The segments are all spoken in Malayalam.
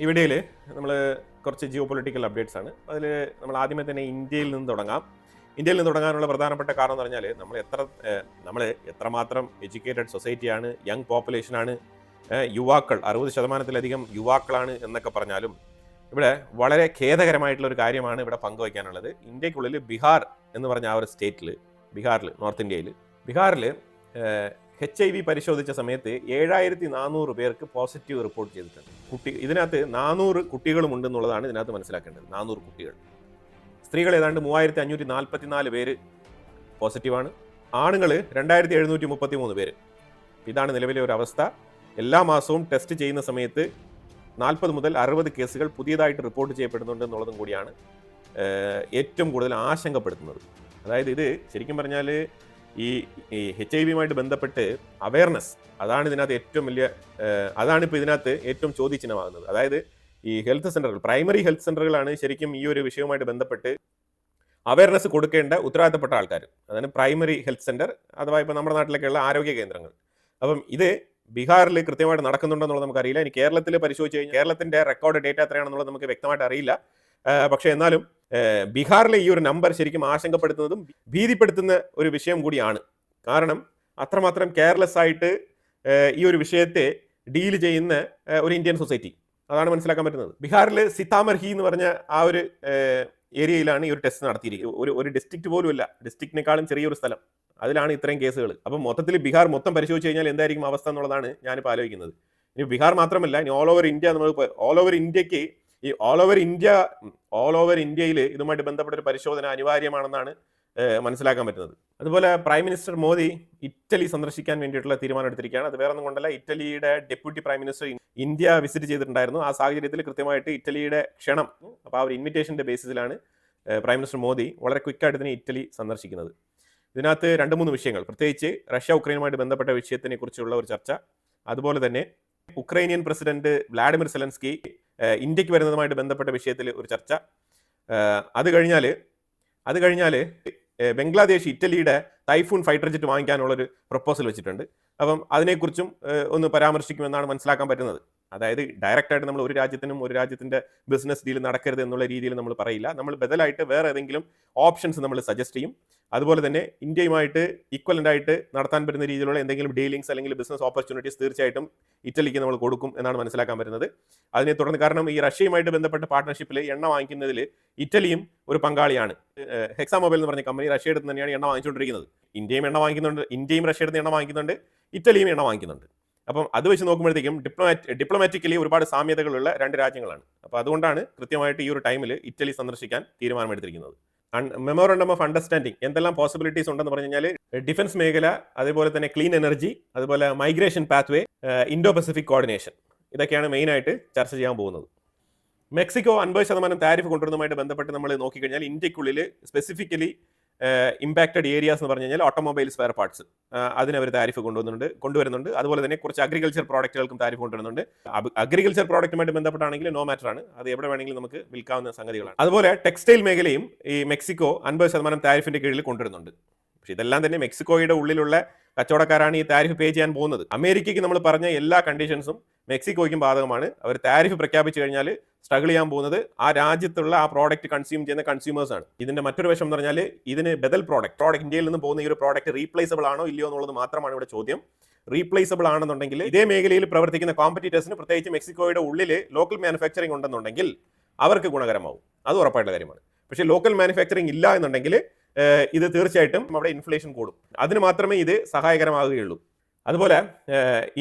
ഈ വീഡിയോയിൽ നമ്മൾ കുറച്ച് ജിയോ പൊളിറ്റിക്കൽ അപ്ഡേറ്റ്സ് ആണ്. അതിൽ നമ്മൾ ആദ്യമേ തന്നെ ഇന്ത്യയിൽ നിന്ന് തുടങ്ങാം. ഇന്ത്യയിൽ നിന്ന് തുടങ്ങാനുള്ള പ്രധാനപ്പെട്ട കാരണം എന്ന് പറഞ്ഞാൽ നമ്മൾ എത്രമാത്രം എഡ്യൂക്കേറ്റഡ് സൊസൈറ്റിയാണ്, യങ് പോപ്പുലേഷനാണ്, യുവാക്കൾ 60% യുവാക്കളാണ് എന്നൊക്കെ പറഞ്ഞാലും ഇവിടെ വളരെ ഖേദകരമായിട്ടുള്ള ഒരു കാര്യമാണ് ഇവിടെ പങ്കുവയ്ക്കാനുള്ളത്. ഇന്ത്യക്കുള്ളിൽ ബീഹാർ എന്ന് പറഞ്ഞ ആ ഒരു സ്റ്റേറ്റിൽ, നോർത്ത് ഇന്ത്യയിൽ ബീഹാറിൽ HIV പരിശോധിച്ച സമയത്ത് 7400 പേർക്ക് പോസിറ്റീവ് റിപ്പോർട്ട് ചെയ്തിട്ടുണ്ട്. ഇതിനകത്ത് 400 കുട്ടികളും ഉണ്ടെന്നുള്ളതാണ് ഇതിനകത്ത് മനസ്സിലാക്കേണ്ടത്. 400 കുട്ടികൾ. സ്ത്രീകൾ ഏതാണ്ട് 3544 പേര് പോസിറ്റീവാണ്. ആണുങ്ങൾ 2733 പേര്. ഇതാണ് നിലവിലെ ഒരു അവസ്ഥ. എല്ലാ മാസവും ടെസ്റ്റ് ചെയ്യുന്ന സമയത്ത് 40 മുതൽ 60 കേസുകൾ പുതിയതായിട്ട് റിപ്പോർട്ട് ചെയ്യപ്പെടുന്നുണ്ട് എന്നുള്ളതും കൂടിയാണ് ഏറ്റവും കൂടുതൽ ആശങ്കപ്പെടുത്തുന്നത്. അതായത് ഇത് ശരിക്കും പറഞ്ഞാൽ ഈ HIV ബന്ധപ്പെട്ട് അവയർനെസ് അതാണ് ഇതിനകത്ത് ഏറ്റവും വലിയ, അതാണിപ്പോൾ ഇതിനകത്ത് ഏറ്റവും ചോദ്യചിഹ്നമാകുന്നത്. അതായത് ഈ ഹെൽത്ത് സെൻ്ററുകൾ, പ്രൈമറി ഹെൽത്ത് സെൻ്ററുകളാണ് ശരിക്കും ഈ ഒരു വിഷയവുമായിട്ട് ബന്ധപ്പെട്ട് അവയർനെസ് കൊടുക്കേണ്ട ഉത്തരവാദിത്തപ്പെട്ട ആൾക്കാർ. അതാണ് പ്രൈമറി ഹെൽത്ത് സെൻ്റർ അഥവാ ഇപ്പോൾ നമ്മുടെ നാട്ടിലേക്കുള്ള ആരോഗ്യ കേന്ദ്രങ്ങൾ. അപ്പം ഇത് ബീഹാറിൽ കൃത്യമായിട്ട് നടക്കുന്നുണ്ടെന്നുള്ളത് നമുക്കറിയില്ല. ഇനി കേരളത്തിൽ പരിശോധിച്ച് കഴിഞ്ഞാൽ കേരളത്തിൻ്റെ റെക്കോർഡ് ഡേറ്റ എത്രയാണെന്നുള്ളത് നമുക്ക് വ്യക്തമായിട്ട് അറിയില്ല. പക്ഷേ എന്നാലും ബീഹാറിലെ ഈ ഒരു നമ്പർ ശരിക്കും ആശങ്കപ്പെടുത്തുന്നതും ഭീതിപ്പെടുത്തുന്ന ഒരു വിഷയം കൂടിയാണ്. കാരണം അത്രമാത്രം കെയർലെസ് ആയിട്ട് ഈ ഒരു വിഷയത്തെ ഡീൽ ചെയ്യുന്ന ഒരു ഇന്ത്യൻ സൊസൈറ്റി, അതാണ് മനസ്സിലാക്കാൻ പറ്റുന്നത്. ബീഹാറിൽ സിതാമർഹി എന്ന് പറഞ്ഞ ആ ഒരു ഏരിയയിലാണ് ഈ ഒരു ടെസ്റ്റ് നടത്തിയിരിക്കുന്നത്. ഒരു ഡിസ്ട്രിക്ട് പോലും ഇല്ല, ഡിസ്ട്രിക്റ്റിനേക്കാളും ചെറിയൊരു സ്ഥലം, അതിലാണ് ഇത്രയും കേസുകൾ. അപ്പം മൊത്തത്തിൽ ബീഹാർ മൊത്തം പരിശോധിച്ച് കഴിഞ്ഞാൽ എന്തായിരിക്കും അവസ്ഥ എന്നുള്ളതാണ് ഞാനിപ്പോൾ ആലോചിക്കുന്നത്. ഇനി ബീഹാർ മാത്രമല്ല, ഇനി ഓൾ ഓവർ ഇന്ത്യ, നമ്മൾ ഓൾ ഓവർ ഇന്ത്യയിൽ ഇതുമായിട്ട് ബന്ധപ്പെട്ട ഒരു പരിശോധന അനിവാര്യമാണെന്നാണ് മനസ്സിലാക്കാൻ പറ്റുന്നത്. അതുപോലെ പ്രൈം മിനിസ്റ്റർ മോദി ഇറ്റലി സന്ദർശിക്കാൻ വേണ്ടിയിട്ടുള്ള തീരുമാനം എടുത്തിരിക്കുകയാണ്. അത് വേറെ ഒന്നും കൊണ്ടല്ല, ഇറ്റലിയുടെ deputy prime minister India visit ചെയ്തിട്ടുണ്ടായിരുന്നു. ആ സാഹചര്യത്തിൽ കൃത്യമായിട്ട് ഇറ്റലിയുടെ ക്ഷണം, അപ്പോൾ ആ ഒരു ഇൻവിറ്റേഷൻ്റെ ബേസിസിലാണ് പ്രൈം മിനിസ്റ്റർ മോദി വളരെ ക്വിക്കായിട്ട് തന്നെ ഇറ്റലി സന്ദർശിക്കുന്നത്. ഇതിനകത്ത് 2-3 വിഷയങ്ങൾ, പ്രത്യേകിച്ച് റഷ്യ ഉക്രൈനുമായിട്ട് ബന്ധപ്പെട്ട വിഷയത്തിനെ കുറിച്ചുള്ള ഒരു ചർച്ച, അതുപോലെ തന്നെ ഉക്രൈനിയൻ പ്രസിഡന്റ് വ്ളാഡിമിർ സെലൻസ്കി ഇന്ത്യക്ക് വരുന്നതുമായിട്ട് ബന്ധപ്പെട്ട വിഷയത്തിൽ ഒരു ചർച്ച, അത് കഴിഞ്ഞാൽ ബംഗ്ലാദേശ് ഇറ്റലിയുടെ ടൈഫൂൺ ഫൈറ്റർ ജെറ്റ് വാങ്ങിക്കാനുള്ളൊരു പ്രപ്പോസൽ വെച്ചിട്ടുണ്ട്. അപ്പം അതിനെക്കുറിച്ചും ഒന്ന് പരാമർശിക്കുമെന്നാണ് മനസ്സിലാക്കാൻ പറ്റുന്നത്. അതായത് ഡയറക്റ്റായിട്ട് നമ്മൾ ഒരു രാജ്യത്തിൻ്റെ ബിസിനസ് ഡീൽ നടക്കരുത് എന്നുള്ള രീതിയിൽ നമ്മൾ പറയില്ല. നമ്മൾ ബദലായിട്ട് വേറെ ഏതെങ്കിലും ഓപ്ഷൻസ് നമ്മൾ സജസ്റ്റ് ചെയ്യും. അതുപോലെ തന്നെ ഇന്ത്യയുമായിട്ട് ഈക്വലൻ്റ് ആയിട്ട് നടത്താൻ പറ്റുന്ന രീതിയിലുള്ള എന്തെങ്കിലും ഡീലിങ്സ് അല്ലെങ്കിൽ ബിസിനസ് ഓപ്പർച്യൂണിറ്റീസ് തീർച്ചയായിട്ടും ഇറ്റലിക്ക് നമ്മൾ കൊടുക്കും എന്നാണ് മനസ്സിലാക്കാൻ പറ്റുന്നത്. അതിനെ തുടർന്ന്, കാരണം ഈ റഷ്യയുമായിട്ട് ബന്ധപ്പെട്ട പാർട്ട്ണർഷിപ്പിൽ എണ്ണ വാങ്ങിക്കുന്നതിൽ ഇറ്റലിയും ഒരു പങ്കാളിയാണ്. ഹെക്സാ മൊബൈൽ എന്ന് പറഞ്ഞ കമ്പനി റഷ്യയുടെ അടുത്ത് തന്നെയാണ് എണ്ണ വാങ്ങിച്ചുകൊണ്ടിരിക്കുന്നത്. ഇന്ത്യയും റഷ്യയുടെ അടുത്ത് എണ്ണ വാങ്ങിക്കുന്നുണ്ട്, ഇറ്റലിയും എണ്ണ വാങ്ങിക്കുന്നുണ്ട്. അപ്പം അത് വെച്ച് നോക്കുമ്പോഴത്തേക്കും ഡിപ്ലോമാറ്റിക്കലി ഒരുപാട് സാമ്യതകളുള്ള 2 രാജ്യങ്ങളാണ്. അപ്പോൾ അതുകൊണ്ടാണ് കൃത്യമായിട്ട് ഈ ഒരു ടൈമിൽ ഇറ്റലി സന്ദർശിക്കാൻ തീരുമാനമെടുത്തിരിക്കുന്നത്. മെമ്മോറണ്ടം ഓഫ് അണ്ടർസ്റ്റാൻഡിങ് എന്തെല്ലാം പോസിബിലിറ്റീസ് ഉണ്ടെന്ന് പറഞ്ഞു കഴിഞ്ഞാൽ ഡിഫൻസ് മേഖല, അതുപോലെ തന്നെ ക്ലീൻ എനർജി, അതുപോലെ migration pathway, Indo Pacific coordination, ഇതൊക്കെയാണ് മെയിനായിട്ട് ചർച്ച ചെയ്യാൻ പോകുന്നത്. മെക്സിക്കോ 50% താരിഫ് കൊണ്ടുവരുന്നതുമായിട്ട് ബന്ധപ്പെട്ട് നമ്മൾ നോക്കിക്കഴിഞ്ഞാൽ ഇന്ത്യക്കുള്ളിൽ സ്പെസിഫിക്കലി ഇമ്പാക്റ്റഡ് ഏരിയാസ് എന്ന് പറഞ്ഞു കഴിഞ്ഞാൽ ഓട്ടോമൊബൈൽ സ്പെയർ പാർട്സ്, അതിനവർ താരിഫ് കൊണ്ടുവരുന്നുണ്ട്. അതുപോലെ തന്നെ കുറച്ച് അഗ്രികൾച്ചർ പ്രോഡക്റ്റുകൾക്കും താരിഫ് കൊണ്ടുവരുന്നുണ്ട്. അഗ്രികൾച്ചർ പ്രോഡക്റ്റുമായിട്ട് ബന്ധപ്പെട്ടാണെങ്കിൽ നോ മാറ്റർ ആണ്, അത് എവിടെ വേണമെങ്കിലും നമുക്ക് വിൽക്കാവുന്ന സംഗതികളാണ്. അതുപോലെ ടെക്സ്റ്റൈൽ മേഖലയും ഈ മെക്സിക്കോ 50% താരിഫിന്റെ കീഴിൽ കൊണ്ടുവരുന്നുണ്ട്. പക്ഷെ ഇതെല്ലാം തന്നെ മെക്സിക്കോയുടെ ഉള്ളിലുള്ള കച്ചവടക്കാരാണ് ഈ താരിഫ് പേ ചെയ്യാൻ പോകുന്നത്. അമേരിക്കയ്ക്ക് നമ്മൾ പറഞ്ഞ എല്ലാ കണ്ടീഷൻസും മെക്സിക്കോയ്ക്കും ബാധകമാണ്. അവർ താരിഫ് പ്രഖ്യാപിച്ചു കഴിഞ്ഞാൽ സ്ട്രഗിൾ ചെയ്യാൻ പോകുന്നത് ആ രാജ്യത്തുള്ള ആ പ്രോഡക്റ്റ് കൺസ്യൂം ചെയ്യുന്ന കൺസ്യൂമേഴ്സ് ആണ്. ഇതിന്റെ മറ്റൊരു വശം എന്ന് പറഞ്ഞാൽ ഇതിന് ബദൽ പ്രോഡക്റ്റ് ഇന്ത്യയിൽ നിന്ന് പോകുന്ന ഈ ഒരു പ്രോഡക്റ്റ് റീപ്ലേസബിൾ ആണോ ഇല്ലയോ എന്നുള്ളത് മാത്രമാണ് ഇവിടെ ചോദ്യം. റീപ്ലേസബിൾ ആണെന്നുണ്ടെങ്കിൽ ഇതേ മേഖലയിൽ പ്രവർത്തിക്കുന്ന കോമ്പറ്റീറ്റേഴ്സിന്, പ്രത്യേകിച്ച് മെക്സിക്കോയുടെ ഉള്ളിൽ ലോക്കൽ മാനുഫാക്ചറിംഗ് ഉണ്ടെന്നുണ്ടെങ്കിൽ അവർക്ക് ഗുണകരമാവും, അത് ഉറപ്പായിട്ടുള്ള കാര്യമാണ്. പക്ഷേ ലോക്കൽ മാനുഫാക്ചറിംഗ് ഇല്ല എന്നുണ്ടെങ്കിൽ ഇത് തീർച്ചയായിട്ടും അവിടെ ഇൻഫ്ലേഷൻ കൂടും. അതിന് മാത്രമേ ഇത് സഹായകരമാകുകയുള്ളൂ. അതുപോലെ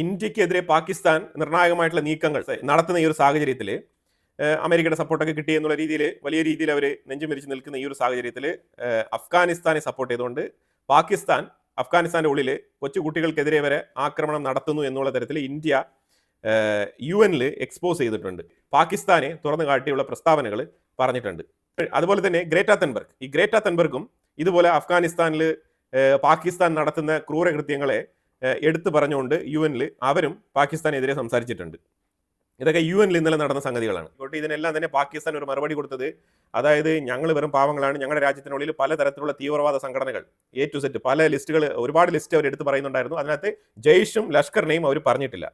ഇന്ത്യക്കെതിരെ പാകിസ്ഥാൻ നിർണായകമായിട്ടുള്ള നീക്കങ്ങൾ നടത്തുന്ന ഈ ഒരു സാഹചര്യത്തിൽ അമേരിക്കയുടെ സപ്പോർട്ടൊക്കെ കിട്ടി എന്നുള്ള രീതിയിൽ വലിയ രീതിയിൽ അവർ നെഞ്ചും വിരിച്ച് നിൽക്കുന്ന ഈ ഒരു സാഹചര്യത്തിൽ അഫ്ഗാനിസ്ഥാനെ സപ്പോർട്ട് ചെയ്തുകൊണ്ട് പാകിസ്ഥാൻ അഫ്ഗാനിസ്ഥാൻ്റെ ഉള്ളിൽ കൊച്ചുകുട്ടികൾക്കെതിരെ വരെ ആക്രമണം നടത്തുന്നു എന്നുള്ള തരത്തിൽ ഇന്ത്യ UN എക്സ്പോസ് ചെയ്തിട്ടുണ്ട്. പാകിസ്ഥാനെ തുറന്നു കാട്ടിയുള്ള പ്രസ്താവനകൾ പറഞ്ഞിട്ടുണ്ട്. അതുപോലെ തന്നെ ഗ്രേറ്റ തൻബർഗും ഇതുപോലെ അഫ്ഗാനിസ്ഥാനിൽ പാകിസ്ഥാൻ നടത്തുന്ന ക്രൂരകൃത്യങ്ങളെ എടുത്തു പറഞ്ഞുകൊണ്ട് UN അവരും പാകിസ്ഥാനെതിരെ സംസാരിച്ചിട്ടുണ്ട്. ഇതൊക്കെ UN ഇന്നലെ നടന്ന സംഗതികളാണ്. ഇതിനെല്ലാം തന്നെ പാകിസ്ഥാൻ ഒരു മറുപടി കൊടുത്തത്, അതായത് ഞങ്ങൾ വെറും പാവങ്ങളാണ്, ഞങ്ങളുടെ രാജ്യത്തിനുള്ളിൽ പലതരത്തിലുള്ള തീവ്രവാദ സംഘടനകൾ A to Z ഒരുപാട് ലിസ്റ്റ് അവർ എടുത്ത് പറയുന്നുണ്ടായിരുന്നു. അതിനകത്ത് ജയ്ഷും ലഷ്കറിനെയും അവർ പറഞ്ഞിട്ടില്ല.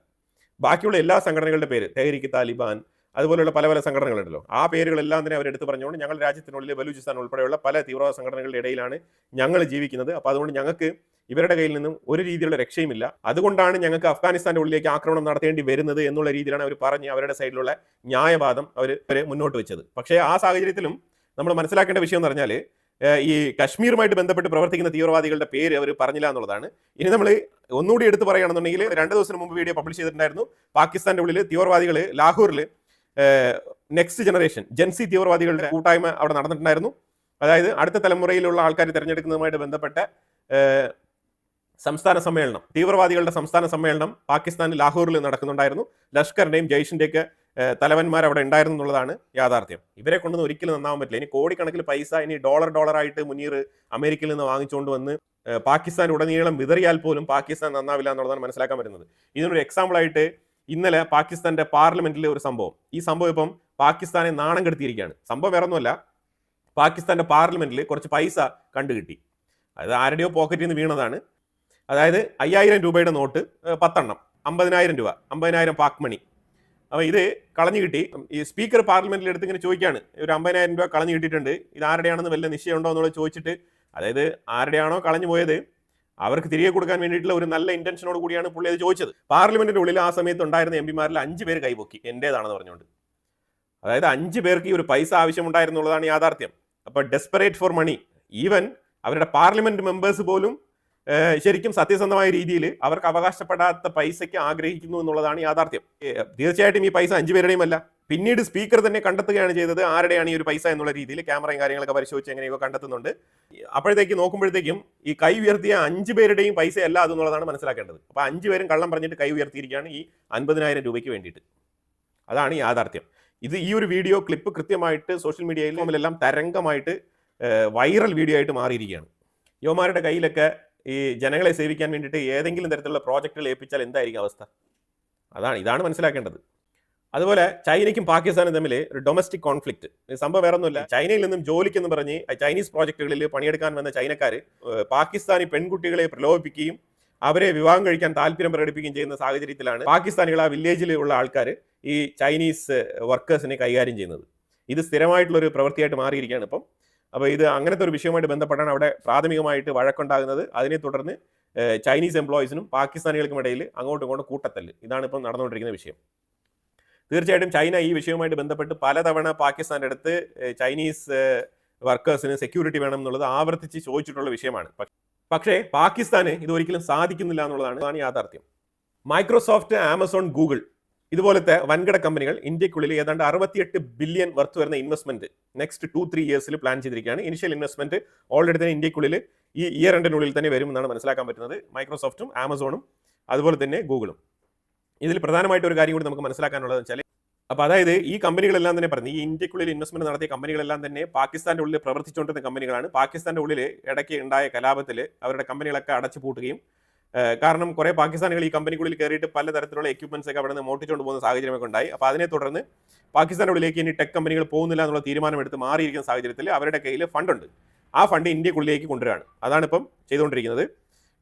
ബാക്കിയുള്ള എല്ലാ സംഘടനകളുടെ പേര്, തെഹ്രീക്ക് താലിബാൻ, അതുപോലെയുള്ള പല പല സംഘടനകളുണ്ടല്ലോ, ആ പേരുകളെല്ലാം തന്നെ അവരെടുത്ത് പറഞ്ഞുകൊണ്ട് ഞങ്ങളുടെ രാജ്യത്തിനുള്ളിൽ ബലൂചിസ്ഥാൻ ഉൾപ്പെടെയുള്ള പല തീവ്രവാദ സംഘടനകളുടെ ഇടയിലാണ് ഞങ്ങൾ ജീവിക്കുന്നത്. അപ്പോൾ അതുകൊണ്ട് ഞങ്ങൾക്ക് ഇവരുടെ കയ്യിൽ നിന്നും ഒരു രീതിയിലുള്ള രക്ഷയുമില്ല, അതുകൊണ്ടാണ് ഞങ്ങൾക്ക് അഫ്ഗാനിസ്ഥാന്റെ ഉള്ളിലേക്ക് ആക്രമണം നടത്തേണ്ടി വരുന്നത് എന്നുള്ള രീതിയിലാണ് അവർ പറഞ്ഞ് അവരുടെ സൈഡിലുള്ള ന്യായവാദം അവർ മുന്നോട്ട് വെച്ചത്. പക്ഷേ ആ സാഹചര്യത്തിലും നമ്മൾ മനസ്സിലാക്കേണ്ട വിഷയം എന്ന് പറഞ്ഞാൽ ഈ കശ്മീരുമായിട്ട് ബന്ധപ്പെട്ട് പ്രവർത്തിക്കുന്ന തീവ്രവാദികളുടെ പേര് അവർ പറഞ്ഞില്ല എന്നുള്ളതാണ്. ഇനി നമ്മൾ ഒന്നുകൂടി എടുത്ത് പറയുകയാണെന്നുണ്ടെങ്കിൽ 2 ദിവസം മുമ്പ് വീഡിയോ പബ്ലിഷ് ചെയ്തിട്ടുണ്ടായിരുന്നു. പാകിസ്ഥാന്റെ ഉള്ളിൽ തീവ്രവാദികൾ ലാഹോറിൽ നെക്സ്റ്റ് ജനറേഷൻ ജെൻസി തീവ്രവാദികളുടെ കൂട്ടായ്മ അവിടെ നടന്നിട്ടുണ്ടായിരുന്നു. അതായത് അടുത്ത തലമുറയിലുള്ള ആൾക്കാർ തിരഞ്ഞെടുക്കുന്നതുമായിട്ട് ബന്ധപ്പെട്ട സംസ്ഥാന സമ്മേളനം, തീവ്രവാദികളുടെ സംസ്ഥാന സമ്മേളനം പാകിസ്ഥാനിൽ ലാഹോറിൽ നടക്കുന്നുണ്ടായിരുന്നു. ലഷ്കറിന്റെയും ജയ്ഷിന്റെയൊക്കെ തലവന്മാർ അവിടെ ഉണ്ടായിരുന്നു എന്നുള്ളതാണ് യാഥാർത്ഥ്യം. ഇവരെ കൊണ്ടൊന്നും ഒരിക്കലും നന്നാവാൻ പറ്റില്ല. ഇനി കോടിക്കണക്കിന് പൈസ ഇനി ഡോളറായിട്ട് മുനീർ അമേരിക്കയിൽ നിന്ന് വാങ്ങിച്ചുകൊണ്ട് വന്ന് പാകിസ്ഥാൻ ഉടനീളം വിതറിയാൽ പോലും പാകിസ്ഥാൻ നന്നാവില്ല എന്നുള്ളതാണ് മനസ്സിലാക്കാൻ പറ്റുന്നത്. ഇതിനൊരു എക്സാമ്പിൾ ആയിട്ട് ഇന്നലെ പാകിസ്ഥാന്റെ പാർലമെന്റിലെ ഒരു സംഭവം, ഈ സംഭവം ഇപ്പം പാകിസ്ഥാനെ നാണം കെടുത്തിയിരിക്കുകയാണ്. സംഭവം വേറെ ഒന്നുമല്ല, പാകിസ്ഥാന്റെ പാർലമെന്റിൽ കുറച്ച് പൈസ കണ്ടുകിട്ടി. അതായത് ആരുടെയോ പോക്കറ്റിൽ നിന്ന് വീണതാണ്. അതായത് 5000 രൂപയുടെ നോട്ട് 10 എണ്ണം, 50,000 രൂപ, 50,000 പാക് മണി. അപ്പോൾ ഇത് കളഞ്ഞു കിട്ടി. ഈ സ്പീക്കർ പാർലമെന്റിൽ എടുത്ത് ഇങ്ങനെ ചോദിക്കുകയാണ്, ഒരു 50,000 രൂപ കളഞ്ഞു കിട്ടിയിട്ടുണ്ട്, ഇത് ആരുടെയാണെന്ന് വല്ല നിശ്ചയമുണ്ടോ എന്നുള്ളത് ചോദിച്ചിട്ട്, അതായത് ആരുടെയാണോ കളഞ്ഞു പോയത് അവർക്ക് തിരികെ കൊടുക്കാൻ വേണ്ടിയിട്ടുള്ള ഒരു നല്ല ഇന്റൻഷനോട് കൂടിയാണ് പുള്ളി അത് ചോദിച്ചത്. പാർലമെന്റിന്റെ ഉള്ളിൽ ആ സമയത്ത് ഉണ്ടായിരുന്ന എംപിമാരിൽ 5 പേര് കൈപൊക്കി എന്റേതാണെന്ന് പറഞ്ഞുകൊണ്ട്. അതായത് 5 പേർക്ക് ഈ ഒരു പൈസ ആവശ്യമുണ്ടായിരുന്നുള്ളതാണ് യാഥാർത്ഥ്യം. അപ്പോൾ ഡെസ്പറേറ്റ് ഫോർ മണി, ഈവൻ അവരുടെ പാർലമെന്റ് മെമ്പേഴ്സ് പോലും ശരിക്കും സത്യസന്ധമായ രീതിയിൽ അവർക്ക് അവകാശപ്പെടാത്ത പൈസയ്ക്ക് ആഗ്രഹിക്കുന്നു എന്നുള്ളതാണ് യാഥാർത്ഥ്യം. തീർച്ചയായിട്ടും ഈ പൈസ 5 പേരുടെയും അല്ല. പിന്നീട് സ്പീക്കർ തന്നെ കണ്ടെത്തുകയാണ് ചെയ്തത് ആരുടെയാണ് ഈ ഒരു പൈസ എന്നുള്ള രീതിയിൽ. ക്യാമറയും കാര്യങ്ങളൊക്കെ പരിശോധിച്ച് എങ്ങനെയൊക്കെ കണ്ടെത്തുന്നുണ്ട്. അപ്പോഴത്തേക്ക് നോക്കുമ്പോഴത്തേക്കും ഈ കൈ ഉയർത്തിയ 5 പേരുടെയും പൈസ അല്ല അതെന്നുള്ളതാണ് മനസ്സിലാക്കേണ്ടത്. അപ്പോൾ 5 പേരും കള്ളം പറഞ്ഞിട്ട് കൈ ഉയർത്തിയിരിക്കുകയാണ് ഈ 50,000 രൂപയ്ക്ക് വേണ്ടിയിട്ട്. അതാണ് യാഥാർത്ഥ്യം. ഈ ഒരു വീഡിയോ ക്ലിപ്പ് കൃത്യമായിട്ട് സോഷ്യൽ മീഡിയയിലെല്ലാം തരംഗമായിട്ട് വൈറൽ വീഡിയോ ആയിട്ട് മാറിയിരിക്കുകയാണ്. യുവമാരുടെ കയ്യിലൊക്കെ ഈ ജനങ്ങളെ സേവിക്കാൻ വേണ്ടിയിട്ട് ഏതെങ്കിലും തരത്തിലുള്ള പ്രോജക്റ്റുകൾ ഏൽപ്പിച്ചാൽ എന്തായിരിക്കും അവസ്ഥ? ഇതാണ് മനസ്സിലാക്കേണ്ടത്. അതുപോലെ ചൈനയ്ക്കും പാകിസ്ഥാനും തമ്മിൽ ഒരു ഡൊമസ്റ്റിക് കോൺഫ്ലിക്റ്റ് സംഭവം വേറെ ഒന്നുമില്ല. ചൈനയിൽ നിന്നും ജോലിക്കെന്ന് പറഞ്ഞ് ചൈനീസ് പ്രോജക്റ്റുകളിൽ പണിയെടുക്കാൻ വന്ന ചൈനക്കാർ പാകിസ്ഥാനി പെൺകുട്ടികളെ പ്രലോഭിപ്പിക്കുകയും അവരെ വിവാഹം കഴിക്കാൻ താല്പര്യം പ്രകടിപ്പിക്കുകയും ചെയ്യുന്ന സാഹചര്യത്തിലാണ് പാകിസ്ഥാനികൾ ആ വില്ലേജിൽ ഉള്ള ആൾക്കാർ ഈ ചൈനീസ് വർക്കേഴ്സിനെ കൈകാര്യം ചെയ്യുന്നത്. ഇത് സ്ഥിരമായിട്ടുള്ളൊരു പ്രവൃത്തിയായിട്ട് മാറിയിരിക്കുകയാണ് ഇപ്പം. അപ്പോൾ ഇത് അങ്ങനത്തെ ഒരു വിഷയവുമായിട്ട് ബന്ധപ്പെട്ടാണ് അവിടെ പ്രാഥമികമായിട്ട് വഴക്കുണ്ടാകുന്നത്. അതിനെ തുടർന്ന് ചൈനീസ് എംപ്ലോയീസിനും പാകിസ്ഥാനികൾക്കും ഇടയിൽ അങ്ങോട്ടും ഇങ്ങോട്ടും കൂട്ടത്തല്ല്. ഇതാണ് ഇപ്പം നടന്നുകൊണ്ടിരിക്കുന്ന വിഷയം. തീർച്ചയായിട്ടും ചൈന ഈ വിഷയവുമായിട്ട് ബന്ധപ്പെട്ട് പലതവണ പാകിസ്ഥാൻ്റെ അടുത്ത് ചൈനീസ് വർക്കേഴ്സിന് സെക്യൂരിറ്റി വേണം എന്നുള്ളത് ആവർത്തിച്ച് ചോദിച്ചിട്ടുള്ള വിഷയമാണ്. പക്ഷേ പാകിസ്ഥാന് ഇത് ഒരിക്കലും സാധിക്കുന്നില്ല എന്നുള്ളതാണ് യാഥാർത്ഥ്യം. മൈക്രോസോഫ്റ്റ്, ആമസോൺ, ഗൂഗിൾ ഇതുപോലത്തെ വൻകിട കമ്പനികൾ ഇന്ത്യക്കുള്ളിൽ ഏതാണ്ട് 68 ബില്യൺ വർത്ത് വരുന്ന ഇൻവെസ്റ്റ്മെന്റ് നെക്സ്റ്റ് 2-3 ഇയേഴ്സിൽ പ്ലാൻ ചെയ്തിരിക്കുകയാണ്. ഇനിഷ്യൽ ഇൻവെസ്റ്റ്മെന്റ് ഓൾറെഡി തന്നെ ഇന്ത്യക്കുള്ളിൽ ഈ ഇയർ എൻഡിനുള്ളിൽ തന്നെ വരും എന്നാണ് മനസ്സിലാക്കാൻ പറ്റുന്നത്. മൈക്രോസോഫ്റ്റും ആമസോണും അതുപോലെ തന്നെ ഗൂഗിളും. ഇതിൽ പ്രധാനമായിട്ട് ഒരു കാര്യം കൂടി നമുക്ക് മനസ്സിലാക്കാനുള്ളത് വെച്ചാൽ, അപ്പോൾ അതായത് ഈ കമ്പനികളെല്ലാം തന്നെ പറഞ്ഞു, ഈ ഇന്ത്യക്കുള്ളിൽ ഇൻവെസ്റ്റ്മെന്റ് നടത്തിയ കമ്പനികളെല്ലാം തന്നെ പാകിസ്ഥാന്റെ ഉള്ളിൽ പ്രവർത്തിച്ചുകൊണ്ടിരുന്ന കമ്പനികളാണ്. പാകിസ്ഥാന്റെ ഉള്ളിൽ ഇടയ്ക്ക് ഉണ്ടായ കലാപത്തിൽ അവരുടെ കമ്പനികളൊക്കെ അടച്ചു പൂട്ടുകയും, കാരണം കുറെ പാകിസ്ഥാനികൾ ഈ കമ്പനിക്കുള്ളിൽ കയറിയിട്ട് പലതരത്തിലുള്ള എക്യുപ്മെന്റ്സ് ഒക്കെ അവിടെ നിന്ന് മോട്ടിച്ചുകൊണ്ട് പോകുന്ന സാഹചര്യമൊക്കെ ഉണ്ടായി. അപ്പോൾ അതിനെ തുടർന്ന് പാകിസ്ഥാന്റെ ഉള്ളിലേക്ക് ഇനി ടെക് കമ്പനികൾ പോകുന്നില്ല എന്നുള്ള തീരുമാനമെടുത്ത് മാറിയിരിക്കുന്ന സാഹചര്യത്തിൽ അവരുടെ കയ്യിൽ ഫണ്ടുണ്ട്. ആ ഫണ്ട് ഇന്ത്യക്കുള്ളിലേക്ക് കൊണ്ടുവരികയാണ്. അതാണ് ഇപ്പം ചെയ്തുകൊണ്ടിരിക്കുന്നത്.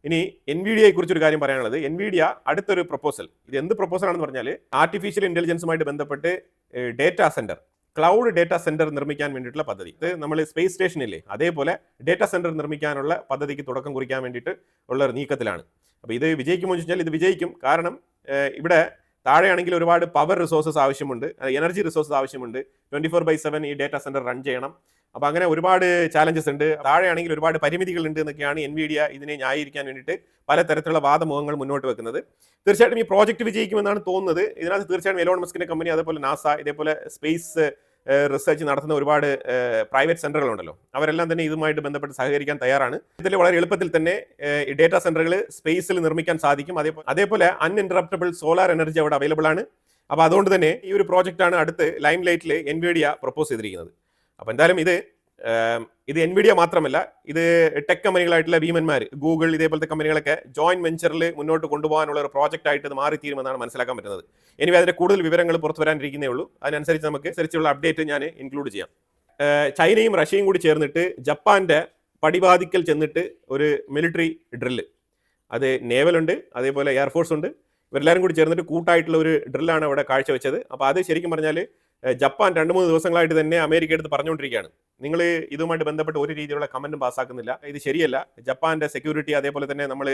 ഇനി എൻവിഡിയയെ കുറിച്ചൊരു കാര്യം പറയാനുള്ളത്, എൻവിഡിയ അടുത്തൊരു പ്രപ്പോസൽ, ഇത് എന്ത് പ്രപ്പോസൽ ആണെന്ന് പറഞ്ഞാൽ ആർട്ടിഫിഷ്യൽ ഇന്റലിജൻസുമായിട്ട് ബന്ധപ്പെട്ട് data centre, cloud data centre നിർമ്മിക്കാൻ വേണ്ടിയിട്ടുള്ള പദ്ധതി. ഇത് നമ്മൾ സ്പേസ് സ്റ്റേഷനില്ലേ, അതേപോലെ ഡേറ്റാ സെന്റർ നിർമ്മിക്കാനുള്ള പദ്ധതിക്ക് തുടക്കം കുറിക്കാൻ വേണ്ടിയിട്ട് ഉള്ള ഒരു നീക്കത്തിലാണ്. അപ്പോൾ ഇത് വിജയിക്കുമോ എന്ന് വെച്ചാൽ ഇത് വിജയിക്കും. കാരണം ഇവിടെ താഴെയാണെങ്കിൽ ഒരുപാട് പവർ റിസോഴ്സസ് ആവശ്യമുണ്ട്, എനർജി റിസോഴ്സസ് ആവശ്യമുണ്ട്. 24/7 ഈ ഡേറ്റാ സെന്റർ റൺ ചെയ്യണം. അപ്പോൾ അങ്ങനെ ഒരുപാട് ചാലഞ്ചസ് ഉണ്ട്. താഴെയാണെങ്കിൽ ഒരുപാട് പരിമിതികൾ ഉണ്ട് എന്നൊക്കെയാണ് എൻവിഡിയ ഇതിനെ ന്യായീകരിക്കാൻ വേണ്ടിയിട്ട് പലതരത്തിലുള്ള വാദമുഖങ്ങൾ മുന്നോട്ട് വെക്കുന്നത്. തീർച്ചയായിട്ടും ഈ പ്രോജക്റ്റ് വിജയിക്കുമെന്നാണ് തോന്നുന്നത്. ഇതിനകത്ത് തീർച്ചയായും എലോൺ മസ്കിന്റെ കമ്പനി, അതേപോലെ നാസ, ഇതേപോലെ സ്പേസ് റിസർച്ച് നടത്തുന്ന ഒരുപാട് പ്രൈവറ്റ് സെന്ററുകളുണ്ടല്ലോ, അവരെല്ലാം തന്നെ ഇതുമായിട്ട് ബന്ധപ്പെട്ട് സഹകരിക്കാൻ തയ്യാറാണ്. ഇതിൽ വളരെ എളുപ്പത്തിൽ തന്നെ ഈ ഡേറ്റാ സെന്ററുകൾ സ്പേസിൽ നിർമ്മിക്കാൻ സാധിക്കും. അതേപോലെ അൺഇൻറ്ററപ്റ്റബിൾ സോളാർ എനർജി അവിടെ അവൈലബിൾ ആണ്. അപ്പോൾ അതുകൊണ്ട് തന്നെ ഈ ഒരു പ്രോജക്റ്റാണ് അടുത്ത് ലൈം ലൈറ്റിൽ എൻവിഡിയ പ്രപ്പോസ് ചെയ്തിരിക്കുന്നത്. അപ്പോൾ എന്തായാലും ഇത് എൻവിഡിയ മാത്രമല്ല, ഇത് ടെക് കമ്പനികളായിട്ടുള്ള ഭീമന്മാർ, ഗൂഗിൾ, ഇതേപോലത്തെ കമ്പനികളൊക്കെ ജോയിന്റ് വെഞ്ചറിൽ മുന്നോട്ട് കൊണ്ടുപോകാനുള്ള ഒരു പ്രോജക്റ്റ് ആയിട്ട് ഇത് മാറിത്തീരുമെന്നാണ് മനസ്സിലാക്കാൻ പറ്റുന്നത്. ഇനി അതിന്റെ കൂടുതൽ വിവരങ്ങൾ പുറത്തു വരാനിരിക്കുന്നേ ഉള്ളൂ. അതിനനുസരിച്ച് നമുക്ക് അപ്ഡേറ്റ് ഞാൻ ഇൻക്ലൂഡ് ചെയ്യാം. ചൈനയും റഷ്യയും കൂടി ചേർന്നിട്ട് ജപ്പാന്റെ പടിവാതിക്കൽ ചെന്നിട്ട് ഒരു മിലിറ്ററി ഡ്രില്ല്, അത് നേവലുണ്ട്, അതേപോലെ എയർഫോഴ്സ് ഉണ്ട്, ഇവരെല്ലാവരും കൂടി ചേർന്നിട്ട് കൂട്ടായിട്ടുള്ള ഒരു ഡ്രില്ലാണ് അവിടെ കാഴ്ചവെച്ചത്. അപ്പോൾ അത് ശരിക്കും പറഞ്ഞാൽ ജപ്പാൻ 2-3 ദിവസങ്ങളായിട്ട് തന്നെ അമേരിക്ക എടുത്ത് പറഞ്ഞുകൊണ്ടിരിക്കുകയാണ്, നിങ്ങൾ ഇതുമായിട്ട് ബന്ധപ്പെട്ട് ഒരു രീതിയിലുള്ള കമന്റും പാസ്സാക്കുന്നില്ല, ഇത് ശരിയല്ല. ജപ്പാന്റെ സെക്യൂരിറ്റി അതേപോലെ തന്നെ നമ്മൾ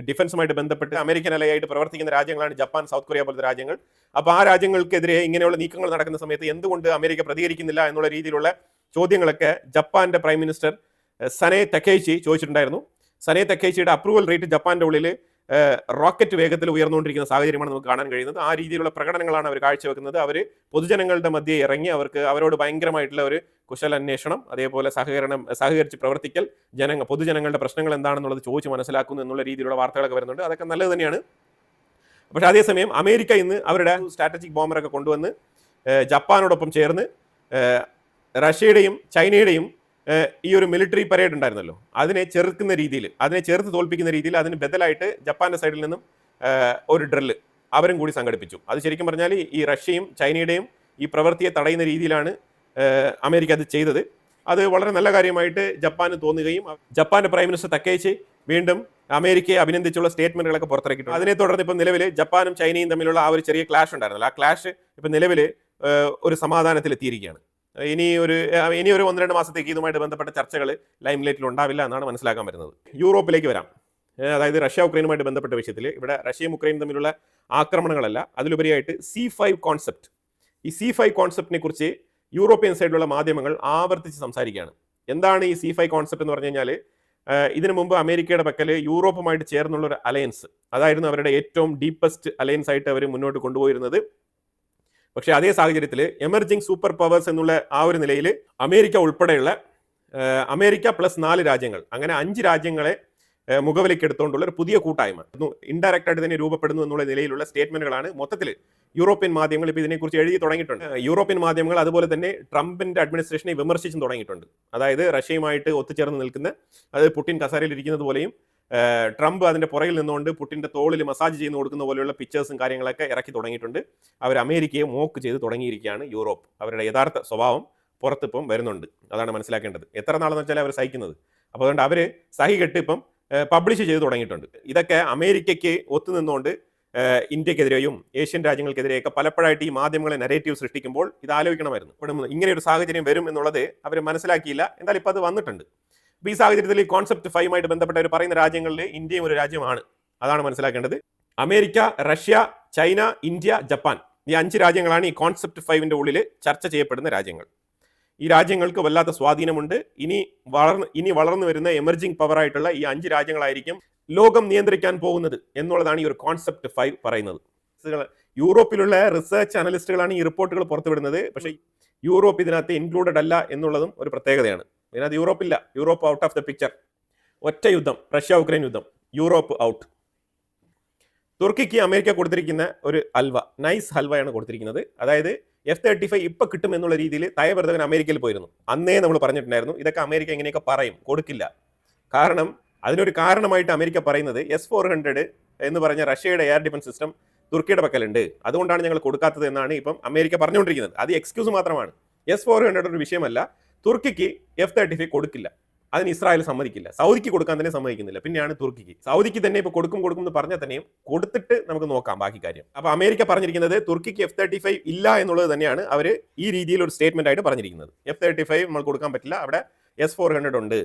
ഡിഫൻസുമായിട്ട് ബന്ധപ്പെട്ട് അമേരിക്കൻ അലയായിട്ട് പ്രവർത്തിക്കുന്ന രാജ്യങ്ങളാണ് ജപ്പാൻ, സൗത്ത് കൊറിയ പോലത്തെ രാജ്യങ്ങൾ. അപ്പോൾ ആ രാജ്യങ്ങൾക്കെതിരെ ഇങ്ങനെയുള്ള നീക്കങ്ങൾ നടക്കുന്ന സമയത്ത് എന്തുകൊണ്ട് അമേരിക്ക പ്രതികരിക്കുന്നില്ല എന്നുള്ള രീതിയിലുള്ള ചോദ്യങ്ങളൊക്കെ ജപ്പാന്റെ പ്രൈം മിനിസ്റ്റർ സനെ തക്കേച്ചി ചോദിച്ചിട്ടുണ്ടായിരുന്നു. സനെ തക്കേച്ചിയുടെ അപ്രൂവൽ റേറ്റ് ജപ്പാന്റെ ഉള്ളിൽ റോക്കറ്റ് വേഗത്തിൽ ഉയർന്നുകൊണ്ടിരിക്കുന്ന സാഹചര്യമാണ് നമുക്ക് കാണാൻ കഴിയുന്നത്. ആ രീതിയിലുള്ള പ്രകടനങ്ങളാണ് അവർ കാഴ്ചവെക്കുന്നത്. അവർ പൊതുജനങ്ങളുടെ മധ്യേ ഇറങ്ങി അവരോട് ഭയങ്കരമായിട്ടുള്ള ഒരു കുശലാന്വേഷണം, അതേപോലെ സഹകരിച്ച് പ്രവർത്തിക്കൽ, പൊതുജനങ്ങളുടെ പ്രശ്നങ്ങൾ എന്താണെന്നുള്ളത് ചോദിച്ച് മനസ്സിലാക്കുന്നു എന്നുള്ള രീതിയിലുള്ള വാർത്തകളൊക്കെ വരുന്നുണ്ട്. അതൊക്കെ നല്ലത് തന്നെയാണ്. പക്ഷേ അതേസമയം അമേരിക്ക ഇന്ന് അവരുടെ സ്ട്രാറ്റജിക് ബോംബറൊക്കെ കൊണ്ടുവന്ന് ജപ്പാനോടൊപ്പം ചേർന്ന് റഷ്യയുടെയും ചൈനയുടെയും ഈ ഒരു മിലിറ്ററി പരേഡ് ഉണ്ടായിരുന്നല്ലോ, അതിനെ ചെറുക്കുന്ന രീതിയിൽ, അതിനെ ചേർത്ത് തോൽപ്പിക്കുന്ന രീതിയിൽ അതിന് ബദലായിട്ട് ജപ്പാന്റെ സൈഡിൽ നിന്നും ഒരു ഡ്രില്ല് അവരും കൂടി സംഘടിപ്പിച്ചു. അത് ശരിക്കും പറഞ്ഞാൽ ഈ റഷ്യയും ചൈനയുടെയും ഈ പ്രവൃത്തിയെ തടയുന്ന രീതിയിലാണ് അമേരിക്ക അത് ചെയ്തത്. അത് വളരെ നല്ല കാര്യമായിട്ട് ജപ്പാന് തോന്നുകയും ജപ്പാന്റെ പ്രൈം മിനിസ്റ്റർ തക്കേച്ചി വീണ്ടും അമേരിക്കയെ അഭിനന്ദിച്ചുള്ള സ്റ്റേറ്റ്മെന്റുകളൊക്കെ പുറത്തിറക്കിയിട്ടുണ്ട്. അതിനെ തുടർന്ന് ഇപ്പം നിലവിൽ ജപ്പാനും ചൈനയും തമ്മിലുള്ള ആ ഒരു ചെറിയ ക്ലാഷ് ഉണ്ടായിരുന്നല്ലോ, ആ ക്ലാഷ് ഇപ്പം നിലവിൽ ഒരു സമാധാനത്തിൽ എത്തിയിരിക്കുകയാണ്. ഇനി ഒരു 1-2 മാസത്തേക്ക് ഇതുമായിട്ട് ബന്ധപ്പെട്ട ചർച്ചകൾ ലൈം ലൈറ്റിൽ ഉണ്ടാവില്ല എന്നാണ് മനസ്സിലാക്കാൻ പറ്റുന്നത്. യൂറോപ്പിലേക്ക് വരാം. അതായത് റഷ്യ ഉക്രൈനുമായിട്ട് ബന്ധപ്പെട്ട വിഷയത്തിൽ ഇവിടെ റഷ്യയും ഉക്രൈനും തമ്മിലുള്ള ആക്രമണങ്ങളല്ല, അതിലുപരിയായിട്ട് C5 കോൺസെപ്റ്റ്, ഈ C5 കോൺസെപ്റ്റിനെ കുറിച്ച് യൂറോപ്യൻ സൈഡിലുള്ള മാധ്യമങ്ങൾ ആവർത്തിച്ച് സംസാരിക്കുകയാണ്. എന്താണ് ഈ C5 കോൺസെപ്റ്റ് എന്ന് പറഞ്ഞു കഴിഞ്ഞാൽ, ഇതിനു മുമ്പ് അമേരിക്കയുടെ പക്കൽ യൂറോപ്പുമായിട്ട് ചേർന്നുള്ള ഒരു അലയൻസ്, അതായിരുന്നു അവരുടെ ഏറ്റവും ഡീപ്പസ്റ്റ് അലയൻസ് ആയിട്ട് അവർ മുന്നോട്ട് കൊണ്ടുപോയിരുന്നത്. പക്ഷേ അതേ സാഹചര്യത്തിൽ എമർജിംഗ് സൂപ്പർ പവേഴ്സ് എന്നുള്ള ആ ഒരു നിലയിൽ അമേരിക്ക ഉൾപ്പെടെയുള്ള അമേരിക്ക പ്ലസ് 4 രാജ്യങ്ങൾ, അങ്ങനെ 5 രാജ്യങ്ങളെ മുഖവിലേക്ക് എടുത്തുകൊണ്ടുള്ള ഒരു പുതിയ കൂട്ടായ്മ ഇൻഡയറക്റ്റ് ആയിട്ട് തന്നെ രൂപപ്പെടുന്നു എന്നുള്ള നിലയിലുള്ള സ്റ്റേറ്റ്മെന്റുകളാണ് മൊത്തത്തിൽ യൂറോപ്യൻ മാധ്യമങ്ങൾ ഇപ്പോൾ ഇതിനെക്കുറിച്ച് എഴുതി തുടങ്ങിയിട്ടുണ്ട്. യൂറോപ്യൻ മാധ്യമങ്ങൾ അതുപോലെ തന്നെ ട്രംപിന്റെ അഡ്മിനിസ്ട്രേഷനെ വിമർശിച്ചും തുടങ്ങിയിട്ടുണ്ട്. അതായത് റഷ്യയുമായിട്ട് ഒത്തുചേർന്ന് നിൽക്കുന്ന, അതായത് പുടിൻ കസാരയിൽ ഇരിക്കുന്നത് പോലെയും ട്രംപ് അതിന്റെ പുറകിൽ നിന്നുകൊണ്ട് പുടിന്റെ തോളിൽ മസാജ് ചെയ്ത് കൊടുക്കുന്ന പോലെയുള്ള പിക്ചേഴ്സും കാര്യങ്ങളൊക്കെ ഇറക്കി തുടങ്ങിയിട്ടുണ്ട്. അവർ അമേരിക്കയെ മോക്ക് ചെയ്ത് തുടങ്ങിയിരിക്കുകയാണ്. യൂറോപ്പ് അവരുടെ യഥാർത്ഥ സ്വഭാവം പുറത്തിപ്പം വരുന്നുണ്ട്. അതാണ് മനസ്സിലാക്കേണ്ടത്. എത്ര നാളെന്ന് വെച്ചാൽ അവർ സഹിക്കുന്നത്. അപ്പോൾ അതുകൊണ്ട് അവർ സഹികെട്ട് ഇപ്പം പബ്ലിഷ് ചെയ്ത് തുടങ്ങിയിട്ടുണ്ട്. ഇതൊക്കെ അമേരിക്കയ്ക്ക് ഒത്തുനിന്നുകൊണ്ട് ഇന്ത്യക്കെതിരെയും ഏഷ്യൻ രാജ്യങ്ങൾക്കെതിരെയൊക്കെ പലപ്പോഴായിട്ട് ഈ മാധ്യമങ്ങളെ നെറേറ്റീവ് സൃഷ്ടിക്കുമ്പോൾ ഇത് ആലോചിക്കണമായിരുന്നു. ഇപ്പോഴും ഇങ്ങനെ ഒരു സാഹചര്യം വരും എന്നുള്ളത് അവർ മനസ്സിലാക്കിയില്ല. എന്തായാലും ഇപ്പോൾ അത് വന്നിട്ടുണ്ട്. അപ്പോൾ ഈ സാഹചര്യത്തിൽ ഈ കോൺസെപ്റ്റ് 5 ബന്ധപ്പെട്ട് അവർ പറയുന്ന രാജ്യങ്ങളിൽ ഇന്ത്യയും ഒരു രാജ്യമാണ്. അതാണ് മനസ്സിലാക്കേണ്ടത്. America, Russia, China, India, Japan, ഈ 5 രാജ്യങ്ങളാണ് ഈ കോൺസെപ്റ്റ് 5 ഉള്ളിൽ ചർച്ച ചെയ്യപ്പെടുന്ന രാജ്യങ്ങൾ. ഈ രാജ്യങ്ങൾക്ക് വല്ലാത്ത സ്വാധീനമുണ്ട്. ഇനി വളർന്നു വരുന്ന എമർജിംഗ് പവർ ആയിട്ടുള്ള ഈ 5 രാജ്യങ്ങളായിരിക്കും ലോകം നിയന്ത്രിക്കാൻ പോകുന്നത് എന്നുള്ളതാണ് ഈ ഒരു കോൺസെപ്റ്റ് 5 പറയുന്നത്. യൂറോപ്പിലുള്ള റിസർച്ച് അനലിസ്റ്റുകളാണ് ഈ റിപ്പോർട്ടുകൾ പുറത്തുവിടുന്നത്. പക്ഷേ യൂറോപ്പ് ഇതിനകത്ത് ഇൻക്ലൂഡഡ് അല്ല എന്നുള്ളതും ഒരു പ്രത്യേകതയാണ്. ഇതിനകത്ത് യൂറോപ്പില്ല. Europe out of the picture. ഒറ്റ യുദ്ധം, റഷ്യ ഉക്രൈൻ യുദ്ധം, യൂറോപ്പ് ഔട്ട്. തുർക്കിക്ക് അമേരിക്ക കൊടുത്തിരിക്കുന്ന ഒരു ഹൽവ, നൈസ് ഹൽവയാണ് കൊടുത്തിരിക്കുന്നത്. അതായത് F-35 ഇപ്പൊ കിട്ടും എന്നുള്ള രീതിയിൽ തയ്യബർദ്ധകൻ അമേരിക്കയിൽ പോയിരുന്നു. അന്നേ നമ്മൾ പറഞ്ഞിട്ടുണ്ടായിരുന്നു ഇതൊക്കെ അമേരിക്ക എങ്ങനെയൊക്കെ പറയും, കൊടുക്കില്ല. കാരണം അതിനൊരു കാരണമായിട്ട് അമേരിക്ക പറയുന്നത് S-400 എന്ന് പറഞ്ഞ റഷ്യയുടെ എയർ ഡിഫൻസ് സിസ്റ്റം തുർക്കിയുടെ പക്കലുണ്ട്, അതുകൊണ്ടാണ് ഞങ്ങൾ കൊടുക്കാത്തത് എന്നാണ് ഇപ്പം അമേരിക്ക പറഞ്ഞുകൊണ്ടിരിക്കുന്നത്. അത് എക്സ്ക്യൂസ് മാത്രമാണ്. S-400 ഒരു വിഷയമല്ല. തുർക്കിക്ക് F-35 കൊടുക്കില്ല. അതിന് ഇസ്രായേൽ സമ്മതിക്കില്ല. സൗദിക്ക് കൊടുക്കാൻ തന്നെ സമ്മതിക്കുന്നില്ല. പിന്നെയാണ് തുർക്കിക്ക്. സൗദിക്ക് തന്നെ ഇപ്പോൾ കൊടുക്കും എന്ന് പറഞ്ഞാൽ തന്നെയും കൊടുത്തിട്ട് നമുക്ക് നോക്കാം ബാക്കി കാര്യം. അപ്പോൾ അമേരിക്ക പറഞ്ഞിരിക്കുന്നത് തുർക്കിക്ക് F-35 ഇല്ല എന്നുള്ളത് തന്നെയാണ് അവർ ഈ രീതിയിൽ ഒരു സ്റ്റേറ്റ്മെന്റ് ആയിട്ട് പറഞ്ഞിരിക്കുന്നത്. F-35 നമ്മൾ കൊടുക്കാൻ പറ്റില്ല, അവിടെ S-400 ഉണ്ട്.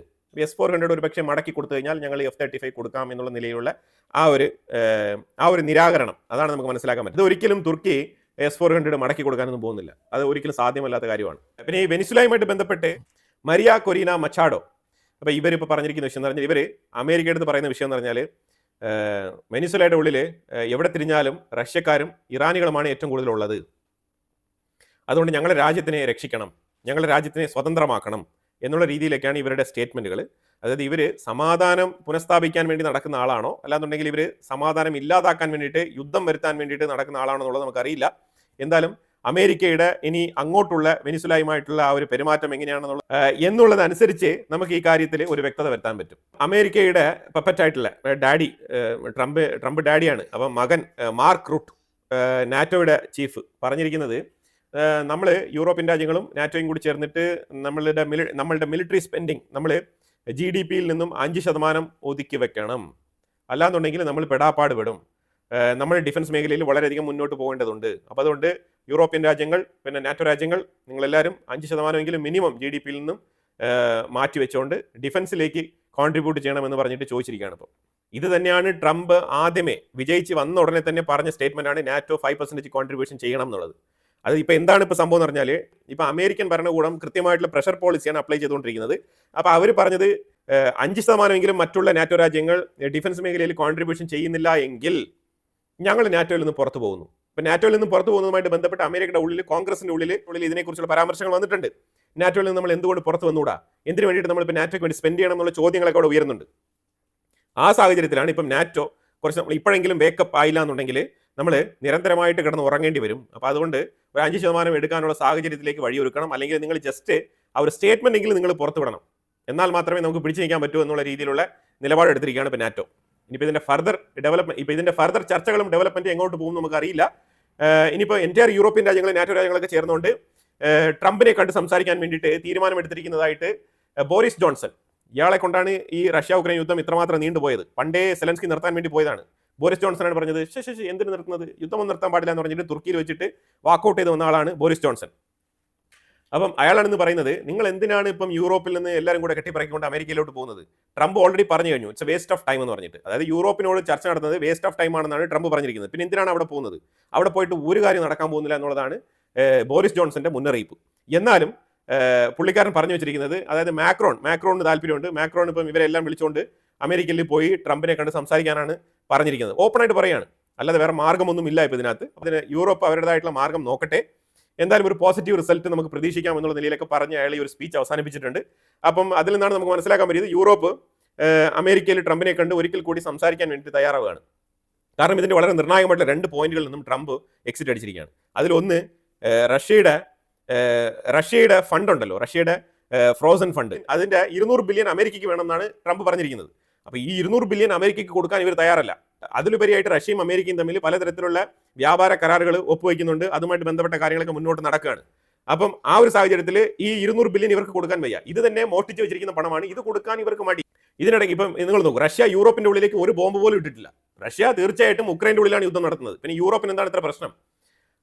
S-400 ഒരു പക്ഷേ മടക്കി കൊടുത്തു കഴിഞ്ഞാൽ ഞങ്ങൾ F-35 കൊടുക്കാം എന്നുള്ള നിലയിലുള്ള ആ ഒരു നിരാകരണം, അതാണ് നമുക്ക് മനസ്സിലാക്കാൻ പറ്റുന്നത്. ഒരിക്കലും തുർക്കി S-400 മടക്കി കൊടുക്കാനൊന്നും പോകുന്നില്ല. അത് ഒരിക്കലും സാധ്യമല്ലാത്ത കാര്യമാണ്. പിന്നെ ഈ വെനിസുലയുമായിട്ട് ബന്ധപ്പെട്ട് മരിയ കൊറീന മച്ചാഡോ, അപ്പോൾ ഇവരിപ്പോൾ പറഞ്ഞിരിക്കുന്ന വിഷയം എന്ന് പറഞ്ഞാൽ, ഇവർ അമേരിക്കയുടെ അടുത്ത് പറയുന്ന വിഷയം എന്ന് പറഞ്ഞാൽ വെനിസുലയുടെ ഉള്ളിൽ എവിടെ തിരിഞ്ഞാലും റഷ്യക്കാരും ഇറാനികളുമാണ് ഏറ്റവും കൂടുതലുള്ളത്. അതുകൊണ്ട് ഞങ്ങളുടെ രാജ്യത്തിനെ രക്ഷിക്കണം, ഞങ്ങളുടെ രാജ്യത്തിനെ സ്വതന്ത്രമാക്കണം എന്നുള്ള രീതിയിലൊക്കെയാണ് ഇവരുടെ സ്റ്റേറ്റ്മെന്റുകൾ. അതായത് ഇവർ സമാധാനം പുനഃസ്ഥാപിക്കാൻ വേണ്ടി നടക്കുന്ന ആളാണോ, അല്ലാന്നുണ്ടെങ്കിൽ ഇവർ സമാധാനം ഇല്ലാതാക്കാൻ വേണ്ടിയിട്ട്, യുദ്ധം വരുത്താൻ വേണ്ടിയിട്ട് നടക്കുന്ന ആളാണോ എന്നുള്ളത് നമുക്കറിയില്ല. എന്തായാലും അമേരിക്കയുടെ ഇനി അങ്ങോട്ടുള്ള വെനിസുലയുമായിട്ടുള്ള ആ ഒരു പെരുമാറ്റം എന്നുള്ളതനുസരിച്ച് നമുക്ക് ഈ കാര്യത്തിൽ ഒരു വ്യക്തത വരുത്താൻ പറ്റും. അമേരിക്കയുടെ പപ്പറ്റായിട്ടുള്ള ഡാഡി, ട്രംപ് ഡാഡിയാണ്. അപ്പം മകൻ മാർക്ക് റൂട്ട്, നാറ്റോയുടെ ചീഫ്, പറഞ്ഞിരിക്കുന്നത് നമ്മൾ യൂറോപ്യൻ രാജ്യങ്ങളും നാറ്റോയും കൂടി ചേർന്നിട്ട് നമ്മളുടെ മിലിറ്ററി സ്പെൻഡിങ് നമ്മൾ GDP-യിൽ നിന്നും 5% ഒതുക്കി വെക്കണം, അല്ലാന്നുണ്ടെങ്കിൽ നമ്മൾ പെടാപ്പാട് പെടും. നമ്മൾ ഡിഫൻസ് മേഖലയിൽ വളരെയധികം മുന്നോട്ട് പോകേണ്ടതുണ്ട്. അപ്പോൾ അതുകൊണ്ട് യൂറോപ്യൻ രാജ്യങ്ങൾ പിന്നെ നാറ്റോ രാജ്യങ്ങൾ നിങ്ങളെല്ലാവരും 5% മിനിമം GDP-യിൽ നിന്നും മാറ്റിവെച്ചുകൊണ്ട് ഡിഫൻസിലേക്ക് കോൺട്രിബ്യൂട്ട് ചെയ്യണമെന്ന് പറഞ്ഞിട്ട് ചോദിച്ചിരിക്കുകയാണ്. ഇപ്പോൾ ഇത് തന്നെയാണ് ട്രംപ് ആദ്യമേ വിജയിച്ച് വന്ന ഉടനെ തന്നെ പറഞ്ഞ സ്റ്റേറ്റ്മെന്റ് ആണ് നാറ്റോ 5% കോൺട്രിബ്യൂഷൻ ചെയ്യണം എന്നുള്ളത്. അത് ഇപ്പോൾ എന്താണ് ഇപ്പോൾ സംഭവം എന്ന് പറഞ്ഞാൽ, ഇപ്പോൾ അമേരിക്കൻ ഭരണകൂടം കൃത്യമായിട്ടുള്ള പ്രഷർ പോളിസിയാണ് അപ്ലൈ ചെയ്തുകൊണ്ടിരിക്കുന്നത്. അപ്പോൾ അവർ പറഞ്ഞത് 5% മറ്റുള്ള നാറ്റോ രാജ്യങ്ങൾ ഡിഫൻസ് മേഖലയിൽ കോൺട്രിബ്യൂഷൻ ചെയ്യുന്നില്ല എങ്കിൽ ഞങ്ങൾ നാറ്റോയിൽ നിന്ന് പുറത്തു പോകുന്നു. ഇപ്പോൾ നാറ്റോയിൽ നിന്ന് പുറത്തു പോകുന്നതുമായിട്ട് ബന്ധപ്പെട്ട് അമേരിക്കയുടെ ഉള്ളിൽ കോൺഗ്രസിന്റെ ഉള്ളിൽ ഇതിനെക്കുറിച്ചുള്ള പരാമർശങ്ങൾ വന്നിട്ടുണ്ട്. നാറ്റോയിൽ നിന്ന് നമ്മൾ എന്തുകൊണ്ട് പുറത്ത് വന്നുകൂടാ, എന്തിനു വേണ്ടിയിട്ട് നമ്മളിപ്പോൾ നാറ്റോയ്ക്ക് വേണ്ടി സ്പെൻഡ് ചെയ്യണം എന്നുള്ള ചോദ്യങ്ങളൊക്കെ അവിടെ ഉയരുന്നുണ്ട്. ആ സാഹചര്യത്തിലാണ് ഇപ്പം നാറ്റോ കുറച്ച് നമ്മൾ ഇപ്പോഴെങ്കിലും വേക്കപ്പ് ആയില്ല എന്നുണ്ടെങ്കിൽ നമ്മൾ നിരന്തരമായിട്ട് കിടന്ന് ഉറങ്ങേണ്ടി വരും. അപ്പോൾ അതുകൊണ്ട് ഒരു 5% എടുക്കാനുള്ള സാഹചര്യത്തിലേക്ക് വഴിയൊരുക്കണം. അല്ലെങ്കിൽ നിങ്ങൾ ജസ്റ്റ് ആ ഒരു സ്റ്റേറ്റ്മെന്റ് എങ്കിലും നിങ്ങൾ പുറത്തു വിടണം. എന്നാൽ മാത്രമേ നമുക്ക് പിടിച്ചു നിൽക്കാൻ പറ്റൂ എന്നുള്ള രീതിയിലുള്ള നിലപാട് എടുത്തിരിക്കുകയാണ് ഇപ്പോൾ നാറ്റോ. ഇനിയിപ്പോൾ ഇതിന്റെ ഫർദർ ഡെവലപ്മെന്റ്, ഇപ്പോൾ ഇതിന്റെ ഫർദർ ചർച്ചകളും ഡെവലപ്മെന്റ് എങ്ങോട്ട് പോകും നമുക്ക് അറിയില്ല. ഇനിയിപ്പോൾ എൻറ്റയർ യൂറോപ്യൻ രാജ്യങ്ങൾ നാറ്റോ രാജ്യങ്ങളൊക്കെ ചേർന്നുകൊണ്ട് ട്രംപിനെ കണ്ട് സംസാരിക്കാൻ വേണ്ടിയിട്ട് തീരുമാനമെടുത്തിരിക്കുന്നതായിട്ട് ബോറിസ് ജോൺസൺ, ഇയാളെ കൊണ്ടാണ് ഈ റഷ്യ ഉക്രൈൻ യുദ്ധം ഇത്രമാത്രം നീണ്ടുപോയത്. പണ്ടേ സെലൻസ്കി നിർത്താൻ വേണ്ടി പോയതാണ്. ബോറിസ് ജോൺസൺ ആണ് പറഞ്ഞത് ശരി എന്തിനു നിർത്തുന്നത്, യുദ്ധമൊന്നും നിർത്താൻ പാടില്ല എന്ന് പറഞ്ഞിട്ട് തുർക്കിയിൽ വെച്ചിട്ട് വാക്കൗട്ട് ചെയ്ത് വന്ന ആളാണ് ബോറിസ് ജോൺസൺ. അപ്പം അയാളാണെന്ന് പറയുന്നത് നിങ്ങൾ എന്തിനാണ് ഇപ്പം യൂറോപ്പിൽ നിന്ന് എല്ലാവരും കൂടെ കെട്ടിപ്പറക്കിക്കൊണ്ട് അമേരിക്കയിലോട്ട് പോകുന്നത്. ട്രംപ് ഓൾറെഡി പറഞ്ഞു കഴിഞ്ഞു ഇറ്റ്സ് വേസ്റ്റ് ഓഫ് ടൈം എന്ന് പറഞ്ഞിട്ട്. അതായത് യൂറോപ്പിനോട് ചർച്ച നടത്തുന്നത് വേസ്റ്റ് ഓഫ് ടൈം ആണെന്നാണ് ട്രംപ് പറഞ്ഞിരിക്കുന്നത്. പിന്നെ എന്തിനാണ് അവിടെ പോകുന്നത്, അവിടെ പോയിട്ട് ഒരു കാര്യം നടക്കാൻ പോകുന്നില്ല എന്നുള്ളതാണ് ബോറിസ് ജോൺസന്റെ മുന്നറിയിപ്പ്. എന്നാലും പുള്ളിക്കാരൻ പറഞ്ഞു വെച്ചിരിക്കുന്നത്, അതായത് മാക്രോണിന് താല്പര്യമുണ്ട്. മാക്രോൺ ഇപ്പം ഇവരെല്ലാം വിളിച്ചുകൊണ്ട് അമേരിക്കയിൽ പോയി ട്രംപിനെ കണ്ട് സംസാരിക്കാനാണ് പറഞ്ഞിരിക്കുന്നത്. ഓപ്പണായിട്ട് പറയുകയാണ്, അല്ലാതെ വേറെ മാർഗ്ഗമൊന്നും ഇല്ല ഇപ്പോൾ ഇതിനകത്ത്. അതിന് യൂറോപ്പ് അവരുടേതായിട്ടുള്ള മാർഗ്ഗം നോക്കട്ടെ, എന്തായാലും ഒരു പോസിറ്റീവ് റിസൾട്ട് നമുക്ക് പ്രതീക്ഷിക്കാം എന്നുള്ള നിലയിലൊക്കെ പറഞ്ഞ് അയാൾ ഈ ഒരു സ്പീച്ച് അവസാനിപ്പിച്ചിട്ടുണ്ട്. അപ്പം അതിൽ നിന്നാണ് നമുക്ക് മനസ്സിലാക്കാൻ പറ്റിയത് യൂറോപ്പ് അമേരിക്കയിൽ ട്രംപിനെ കണ്ട് ഒരിക്കൽ കൂടി സംസാരിക്കാൻ വേണ്ടി തയ്യാറാവുകയാണ്. കാരണം ഇതിന്റെ വളരെ നിർണായകമായിട്ടുള്ള 2 പോയിന്റുകളിൽ നിന്നും ട്രംപ് എക്സിറ്റ് അടിച്ചിരിക്കുകയാണ്. അതിലൊന്ന് റഷ്യയുടെ ഫണ്ട് ഉണ്ടല്ലോ, റഷ്യയുടെ ഫ്രോസൺ ഫണ്ട്, അതിന്റെ 200 ബില്യൺ അമേരിക്കയ്ക്ക് വേണമെന്നാണ് ട്രംപ് പറഞ്ഞിരിക്കുന്നത്. അപ്പോൾ ഈ 200 ബില്യൺ അമേരിക്കയ്ക്ക് കൊടുക്കാൻ ഇവർ തയ്യാറല്ല. അതിലുപരിയായിട്ട് റഷ്യയും അമേരിക്കയും തമ്മിൽ പലതരത്തിലുള്ള വ്യാപാര കരാറുകൾ ഒപ്പുവയ്ക്കുന്നുണ്ട്. അതുമായിട്ട് ബന്ധപ്പെട്ട കാര്യങ്ങളൊക്കെ മുന്നോട്ട് നടക്കുകയാണ്. അപ്പം ആ ഒരു സാഹചര്യത്തിൽ ഈ 200 ബില്യൺ ഇവർക്ക് കൊടുക്കാൻ വയ്യ. ഇത് തന്നെ മോഷ്ടിച്ച് വെച്ചിരിക്കുന്ന പണമാണ്, ഇത് കൊടുക്കാൻ ഇവർക്ക് മടി. ഇതിനിടയ്ക്ക് ഇപ്പം നിങ്ങൾ നോക്കൂ, റഷ്യ യൂറോപ്പിന്റെ ഉള്ളിലേക്ക് ഒരു ബോംബ് പോലും ഇട്ടിട്ടില്ല. റഷ്യ തീർച്ചയായിട്ടും ഉക്രൈൻ്റെ ഉള്ളിലാണ് യുദ്ധം നടത്തുന്നത്. പിന്നെ യൂറോപ്പിന് എന്താണ് ഇത്ര പ്രശ്നം?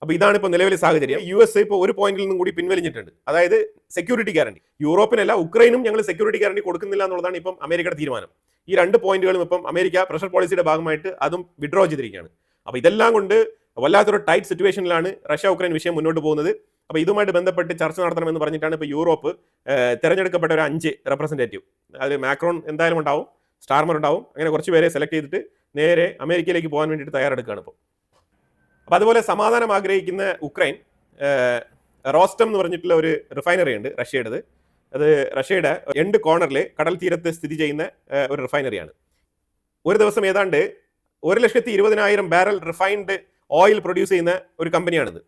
അപ്പോൾ ഇതാണ് ഇപ്പോൾ നിലവിലെ സാഹചര്യം. US ഇപ്പോൾ ഒരു പോയിന്റിൽ നിന്നും കൂടി പിൻവലിഞ്ഞിട്ടുണ്ട്, അതായത് സെക്യൂരിറ്റി ഗ്യാരണ്ടി. യൂറോപ്പിനല്ല ഉക്രൈനും ഞങ്ങൾ സെക്യൂരിറ്റി ഗ്യാരണ്ടി കൊടുക്കുന്നില്ല എന്നുള്ളതാണ് ഇപ്പം അമേരിക്കയുടെ തീരുമാനം. ഈ 2 പോയിന്റുകളും ഇപ്പം അമേരിക്ക പ്രഷർ പോളിസിയുടെ ഭാഗമായിട്ട് അതും വിഡ്രോ ചെയ്തിരിക്കുകയാണ്. അപ്പോൾ ഇതെല്ലാം കൊണ്ട് വല്ലാത്തൊരു ടൈറ്റ് സിറ്റുവേഷനിലാണ് റഷ്യ ഉക്രൈൻ വിഷയം മുന്നോട്ട് പോകുന്നത്. അപ്പോൾ ഇതുമായിട്ട് ബന്ധപ്പെട്ട് ചർച്ച നടത്തണമെന്ന് പറഞ്ഞിട്ടാണ് ഇപ്പോൾ യൂറോപ്പ് തിരഞ്ഞെടുക്കപ്പെട്ട ഒരു 5 റെപ്രസെൻറ്റേറ്റീവ്, അതിൽ മാക്രോൺ എന്തായാലും ഉണ്ടാവും, സ്റ്റാർമർ ഉണ്ടാവും, അങ്ങനെ കുറച്ച് പേരെ സെലക്ട് ചെയ്തിട്ട് നേരെ അമേരിക്കയിലേക്ക് പോകാൻ വേണ്ടിയിട്ട് തയ്യാറെടുക്കുകയാണ് ഇപ്പോൾ. അപ്പോൾ അതുപോലെ സമാധാനം ആഗ്രഹിക്കുന്ന ഉക്രൈൻ റോസ്റ്റം എന്ന് പറഞ്ഞിട്ടുള്ള ഒരു റിഫൈനറി ഉണ്ട് റഷ്യയുടേത്. അത് റഷ്യയുടെ എൻഡ് കോർണറിൽ കടൽ തീരത്ത് സ്ഥിതി ചെയ്യുന്ന ഒരു റിഫൈനറിയാണ്. ഒരു ദിവസം ഏതാണ്ട് 1,20,000 ബാരൽ റിഫൈൻഡ് ഓയിൽ പ്രൊഡ്യൂസ് ചെയ്യുന്ന ഒരു കമ്പനിയാണിത്.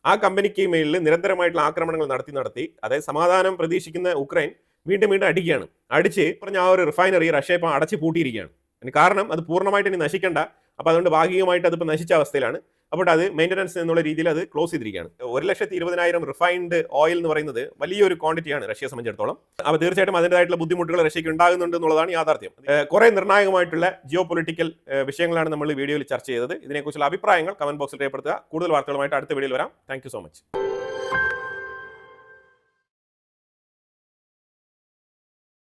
ആ കമ്പനിക്ക് മേലിൽ നിരന്തരമായിട്ടുള്ള ആക്രമണങ്ങൾ നടത്തി അതായത് സമാധാനം പ്രതീക്ഷിക്കുന്ന ഉക്രൈൻ വീണ്ടും അടിക്കുകയാണ്. അടിച്ച് പറഞ്ഞ ആ ഒരു റിഫൈനറി റഷ്യ ഇപ്പോൾ അടച്ചു പൂട്ടിയിരിക്കുകയാണ്. കാരണം അത് പൂർണ്ണമായിട്ട് ഇനി നശിക്കേണ്ട, അപ്പോൾ അതുകൊണ്ട് ഭാഗികമായിട്ട് അതിപ്പോൾ നശിച്ച അവസ്ഥയിലാണ്. അപ്പോൾ അത് മെയിൻ്റനൻസ് എന്നുള്ള രീതിയിൽ അത് ക്ലോസ് ചെയ്തിരിക്കുകയാണ്. 1,20,000 റിഫൈൻഡ് ഓയിൽ എന്ന് പറയുന്നത് വലിയൊരു ക്വാണ്ടിറ്റിയാണ് റഷ്യയെ സംബന്ധിച്ചിടത്തോളം. അപ്പോൾ തീർച്ചയായിട്ടും അതിൻ്റെതായിട്ടുള്ള ബുദ്ധിമുട്ടുകൾ റഷ്യയ്ക്ക് ഉണ്ടാകുന്നുണ്ട് എന്നുള്ളതാണ് യാഥാർത്ഥ്യം. കുറേ നിർണായകമായിട്ടുള്ള ജിയോ പൊളിറ്റിക്കൽ വിഷയങ്ങളാണ് നമ്മൾ വീഡിയോയിൽ ചർച്ച ചെയ്തത്. ഇതിനെക്കുറിച്ചുള്ള അഭിപ്രായങ്ങൾ കമന്റ് ബോക്സിൽ രേഖപ്പെടുത്തുക. കൂടുതൽ വാർത്തകളുമായിട്ട് അടുത്ത വീഡിയോയിൽ വരാം. Thank you so much.